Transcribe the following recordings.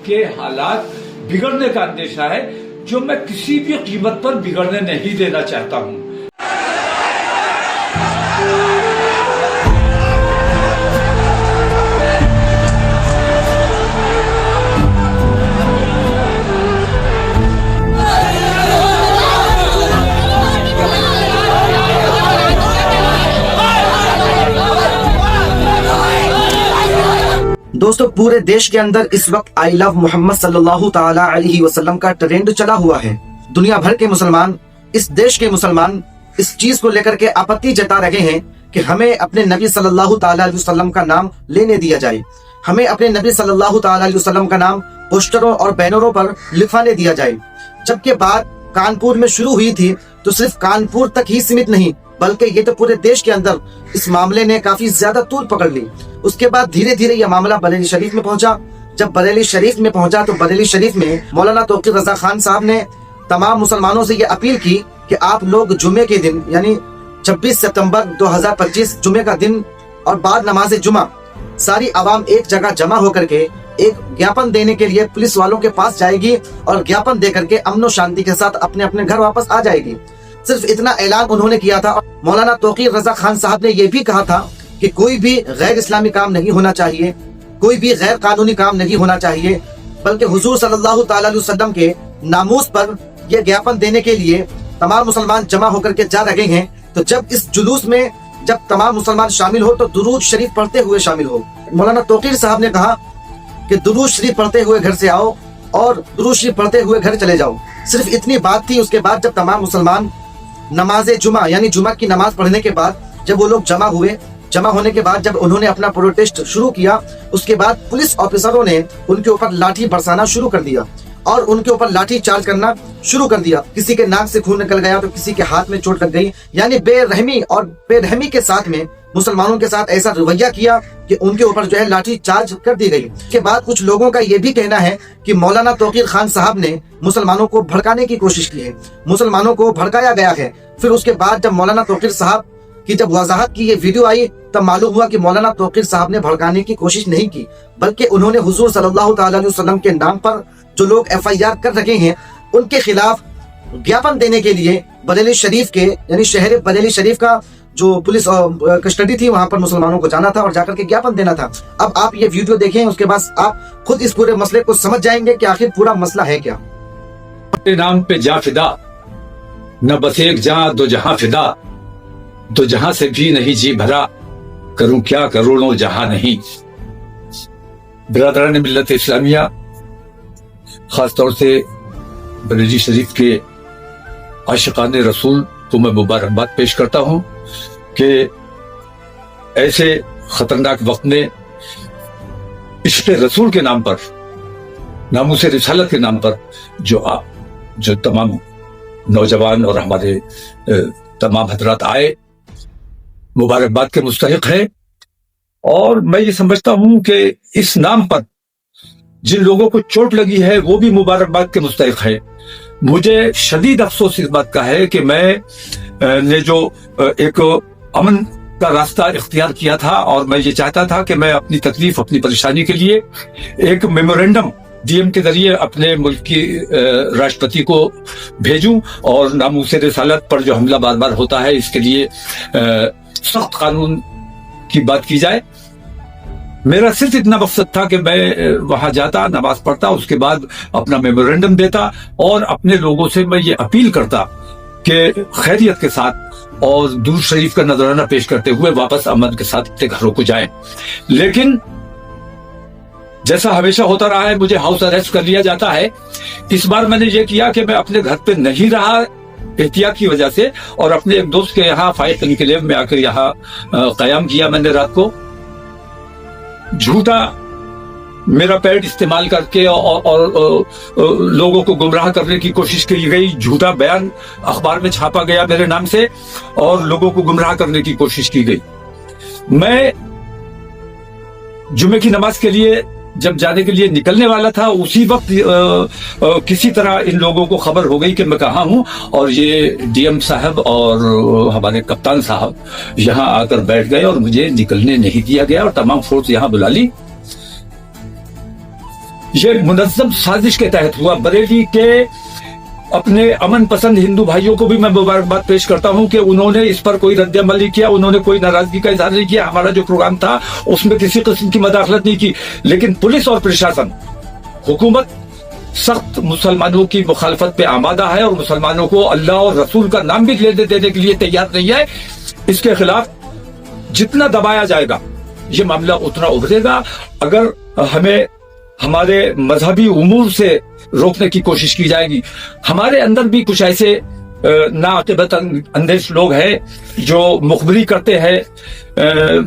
के हालात बिगड़ने का अंदेशा है, जो मैं किसी भी कीमत पर बिगड़ने नहीं देना चाहता हूं। दोस्तों, पूरे देश के अंदर इस वक्त आई लव मोहम्मद सल्लल्लाहु ताला अलैहि वसल्लम का ट्रेंड चला हुआ है। दुनिया भर के मुसलमान, इस देश के मुसलमान इस चीज को लेकर के आपत्ति जता रहे हैं कि हमें अपने नबी सल्लल्लाहु ताला अलैहि वसल्लम का नाम लेने दिया जाए, हमें अपने नबी सल्लल्लाहु ताला अलैहि वसल्लम का नाम पोस्टरों और बैनरों पर लिखवाने दिया जाए। जबकि बात कानपुर में शुरू हुई थी तो सिर्फ कानपुर तक ही सीमित नहीं, बल्कि ये तो पूरे देश के अंदर इस मामले ने काफी ज्यादा तूल पकड़ ली। उसके बाद धीरे धीरे यह मामला बरेली शरीफ में पहुंचा। जब बरेली शरीफ में पहुंचा तो बरेली शरीफ में मौलाना तौकीर रजा खान साहब ने तमाम मुसलमानों से यह अपील की कि आप लोग जुमे के दिन यानी 26 सितंबर 2025 जुमे का दिन और बाद नमाज जुमा सारी आवाम एक जगह जमा होकर के एक ज्ञापन देने के लिए पुलिस वालों के पास जाएगी और ज्ञापन दे करके अमन और शांति के साथ अपने अपने घर वापस आ जाएगी। सिर्फ इतना ऐलान उन्होंने किया था। मौलाना तौकीर रजा खान साहब ने यह भी कहा था कि कोई भी गैर इस्लामी काम नहीं होना चाहिए, कोई भी गैर कानूनी काम नहीं होना चाहिए, बल्कि हुजूर सल्लल्लाहु ताला अलैहि वसल्लम के नामूस पर यह ज्ञापन देने के लिए तमाम मुसलमान जमा होकर के जा रहे हैं। तो जब इस जुलूस में जब तमाम मुसलमान शामिल हो तो दुरूद शरीफ पढ़ते हुए शामिल हो। मौलाना तौकीर साहब ने कहा कि दुरूद शरीफ पढ़ते हुए घर से आओ और दुरूद शरीफ पढ़ते हुए घर चले जाओ। सिर्फ इतनी बात थी। उसके बाद जब तमाम मुसलमान नमाज जुमा यानी जुमा की नमाज पढ़ने के बाद जब वो लोग जमा हुए, जमा होने के बाद जब उन्होंने अपना प्रोटेस्ट शुरू किया, उसके बाद पुलिस ऑफिसरों ने उनके ऊपर लाठी बरसाना शुरू कर दिया और उनके ऊपर लाठी चार्ज करना शुरू कर दिया। किसी के नाक से खून निकल गया तो किसी के हाथ में चोट लग गई। यानी बेरहमी के साथ में मुसलमानों के साथ ऐसा रवैया किया कि उनके ऊपर जो है लाठी चार्ज कर दी गई। के बाद कुछ लोगों का यह भी कहना है कि मौलाना तौकीर खान साहब ने मुसलमानों को भड़काने की कोशिश की है, मुसलमानों को भड़काया गया है। फिर उसके बाद जब मौलाना तौकीर साहब की जब वजाहत की ये वीडियो आई तब मालूम हुआ कि मौलाना तौकीर साहब ने भड़काने की कोशिश नहीं की, बल्कि उन्होंने हुजूर सल्लल्लाहु ताला अलैहि वसल्लम के नाम पर जो लोग FIR कर रहे हैं उनके खिलाफ ज्ञापन देने के लिए बरेली शरीफ के यानी शहर बरेली शरीफ का जो पुलिस कस्टडी थी वहां पर मुसलमानों को जाना था और जाकर के ज्ञापन देना था। अब आप ये वीडियो देखें, उसके बाद आप खुद इस पूरे मसले को समझ जाएंगे कि आखिर पूरा मसला है क्या। नाम पे जा फिदा, न बस एक जहां दो जहां फिदा, दो जहां से भी नहीं जी भरा, करूं क्या करोड़ों जहां नहीं। बिरादरान मिल्लत इस्लामिया, खासतौर से बरेली शरीफ के आशिकान रसूल को मैं मुबारकबाद पेश करता हूं कि ऐसे खतरनाक वक्त में इश्क़ रसूल के नाम पर, नामूस रिसालत के नाम पर जो तमाम नौजवान और हमारे तमाम हजरात आए, मुबारकबाद के मुस्तहिक है। और मैं ये समझता हूं कि इस नाम पर जिन लोगों को चोट लगी है वो भी मुबारकबाद के मुस्तहिक है। मुझे शदीद अफसोस इस बात का है कि मैं ने जो एक अमन का रास्ता इख्तियार किया था और मैं ये चाहता था कि मैं अपनी तकलीफ, अपनी परेशानी के लिए एक मेमोरेंडम DM के जरिए अपने मुल्क की राष्ट्रपति को भेजूं और नामूस रिसालत पर जो हमला बार बार होता है इसके लिए सख्त कानून की बात की जाए। मेरा सिर्फ इतना मकसद था कि मैं वहां जाता, नमाज पढ़ता, उसके बाद अपना मेमोरेंडम देता और अपने लोगों से मैं ये अपील करता कि खैरियत के साथ और दुरूद शरीफ का नजराना पेश करते हुए वापस अमन के साथ अपने घरों को जाएं। लेकिन जैसा हमेशा होता रहा है, मुझे हाउस अरेस्ट कर लिया जाता है। इस बार मैंने ये किया कि मैं अपने घर पे नहीं रहा एहतियात की वजह से और अपने एक दोस्त के यहाँ फाइक इनकलेव में आकर यहाँ कयाम किया। मैंने रात को झूठा मेरा पैड इस्तेमाल करके और लोगों को गुमराह करने की कोशिश की गई, झूठा बयान अखबार में छापा गया मेरे नाम से और लोगों को गुमराह करने की कोशिश की गई। मैं जुमे की नमाज के लिए जब जाने के लिए निकलने वाला था उसी वक्त किसी तरह इन लोगों को खबर हो गई कि मैं कहाँ हूँ और ये DM साहब और हमारे कप्तान साहब यहाँ आकर बैठ गए और मुझे निकलने नहीं दिया गया और तमाम फोर्स यहाँ बुला ली। ये मुनज़्ज़म साजिश के तहत हुआ। बरेली के अपने अमन पसंद हिंदू भाइयों को भी मैं मुबारकबाद पेश करता हूं कि उन्होंने इस पर कोई रद्द अमल नहीं किया, उन्होंने कोई नाराजगी का इजहार नहीं किया। हमारा जो प्रोग्राम था उसमें किसी किस्म की मदाखलत नहीं की। लेकिन पुलिस और प्रशासन, हुकूमत सख्त मुसलमानों की मुखालफत पे आमादा है और मुसलमानों को अल्लाह और रसूल का नाम भी लेने देने के लिए तैयार नहीं है। इसके खिलाफ जितना दबाया जाएगा ये मामला उतना उभरेगा। अगर हमें हमारे मजहबी उमूर से रोकने की कोशिश की जाएगी, हमारे अंदर भी कुछ ऐसे नाअक़िबत अंदेश लोग हैं जो मुखबरी करते हैं,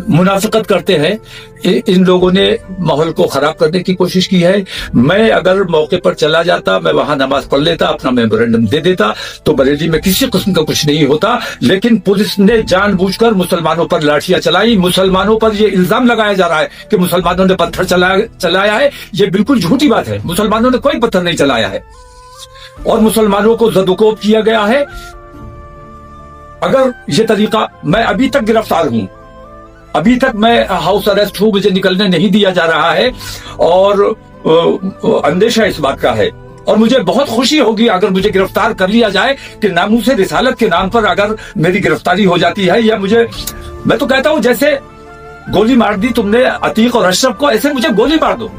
मुनाफिकत करते हैं। इन लोगों ने माहौल को खराब करने की कोशिश की है। मैं अगर मौके पर चला जाता, मैं वहां नमाज पढ़ लेता, अपना मेमोरेंडम दे देता, तो बरेली में किसी किस्म का कुछ नहीं होता। लेकिन पुलिस ने जानबूझकर मुसलमानों पर लाठियां चलाई। मुसलमानों पर यह इल्जाम लगाया जा रहा है कि मुसलमानों ने पत्थर चलाया है। ये बिल्कुल झूठी बात है। मुसलमानों ने कोई पत्थर नहीं चलाया है और मुसलमानों को ज़दुकोब किया गया है। अगर ये तरीका, मैं अभी तक गिरफ्तार हूं, अभी तक मैं हाउस अरेस्ट हूं, मुझे निकलने नहीं दिया जा रहा है और अंदेशा इस बात का है। और मुझे बहुत खुशी होगी अगर मुझे गिरफ्तार कर लिया जाए कि नामूसे रिसालत के नाम पर अगर मेरी गिरफ्तारी हो जाती है, या मैं तो कहता हूं जैसे गोली मार दी तुमने अतीक और अशरफ को, ऐसे मुझे गोली मार दो।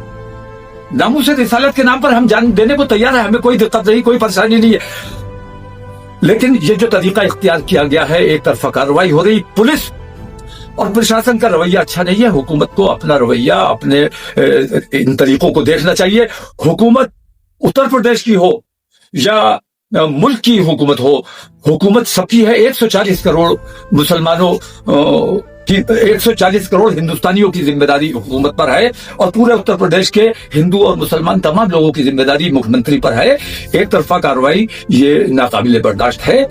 नामूस रिसालत के नाम पर हम जान देने को तैयार है, हमें कोई दिक्कत नहीं, कोई परेशानी नहीं है। लेकिन ये जो तरीका इख्तियार किया गया है, एक तरफा कार्रवाई हो रही, पुलिस और प्रशासन का रवैया अच्छा नहीं है। हुकूमत को अपना रवैया, अपने इन तरीकों को देखना चाहिए। हुकूमत उत्तर प्रदेश की हो या मुल्क की हुकूमत हो, हुकूमत सबकी है। 140 करोड़ मुसलमानों की, 140 करोड़ हिंदुस्तानियों की जिम्मेदारी हुकूमत पर है और पूरे उत्तर प्रदेश के हिंदू और मुसलमान तमाम लोगों की जिम्मेदारी मुख्यमंत्री पर है। एक तरफा कार्रवाई ये नाकाबिले बर्दाश्त है।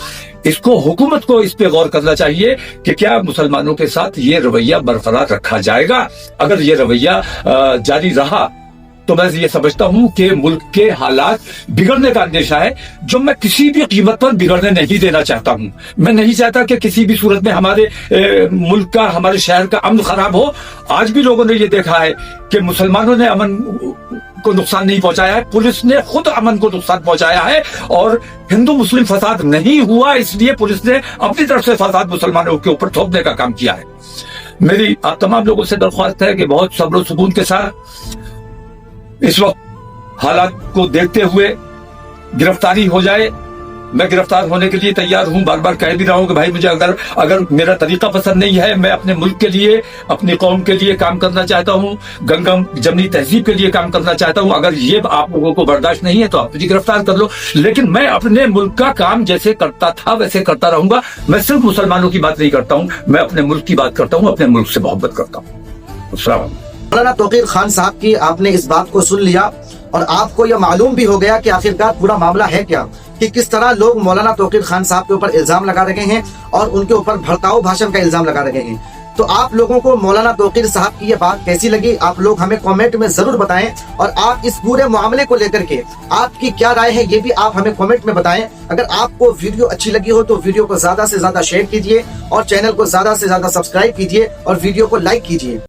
इसको हुकूमत को इस पे गौर करना चाहिए कि क्या मुसलमानों के साथ ये रवैया बरकरार रखा जाएगा। अगर ये रवैया जारी रहा तो मैं ये समझता हूं कि मुल्क के हालात बिगड़ने का अंदेशा है, जो मैं किसी भी कीमत पर बिगड़ने नहीं देना चाहता हूं। मैं नहीं चाहता कि किसी भी सूरत में हमारे मुल्क का, हमारे शहर का अमन खराब हो। आज भी लोगों ने ये देखा है कि मुसलमानों ने अमन को नुकसान नहीं पहुंचाया है, पुलिस ने खुद अमन को नुकसान पहुंचाया है। और हिंदू मुस्लिम फसाद नहीं हुआ, इसलिए पुलिस ने अपनी तरफ से फसाद मुसलमानों के ऊपर थोपने का काम किया है। मेरी आप तमाम लोगों से दरख्वास्त है कि बहुत सब्र और सुकून के साथ इस वक्त हालात को देखते हुए गिरफ्तारी हो जाए। मैं गिरफ्तार होने के लिए तैयार हूं। बार बार कह भी रहा हूं कि भाई मुझे अगर मेरा तरीका पसंद नहीं है, मैं अपने मुल्क के लिए, अपनी कौम के लिए काम करना चाहता हूं, गंगम जमनी तहजीब के लिए काम करना चाहता हूं। अगर ये आप लोगों को बर्दाश्त नहीं है तो आप मुझे गिरफ्तार कर लो, लेकिन मैं अपने मुल्क का काम जैसे करता था वैसे करता रहूंगा। मैं सिर्फ मुसलमानों की बात नहीं करता हूं, मैं अपने मुल्क की बात करता हूं, अपने मुल्क से मोहब्बत करता हूं। अस्सलाम। मौलाना तौकीर खान साहब की आपने इस बात को सुन लिया और आपको यह मालूम भी हो गया कि आखिरकार पूरा मामला है क्या, कि किस तरह लोग मौलाना तौकीर खान साहब के ऊपर इल्जाम लगा रहे हैं और उनके ऊपर भड़काऊ भाषण का इल्जाम लगा रहे हैं। तो आप लोगों को मौलाना तौकीर साहब की ये बात कैसी लगी, आप लोग हमें कमेंट में जरूर बताएं। और आप इस पूरे मामले को लेकर के आपकी क्या राय है ये भी आप हमें कमेंट में बताएं। अगर आपको वीडियो अच्छी लगी हो तो वीडियो को ज्यादा से ज्यादा शेयर कीजिए और चैनल को ज्यादा से ज्यादा सब्सक्राइब कीजिए और वीडियो को लाइक कीजिए।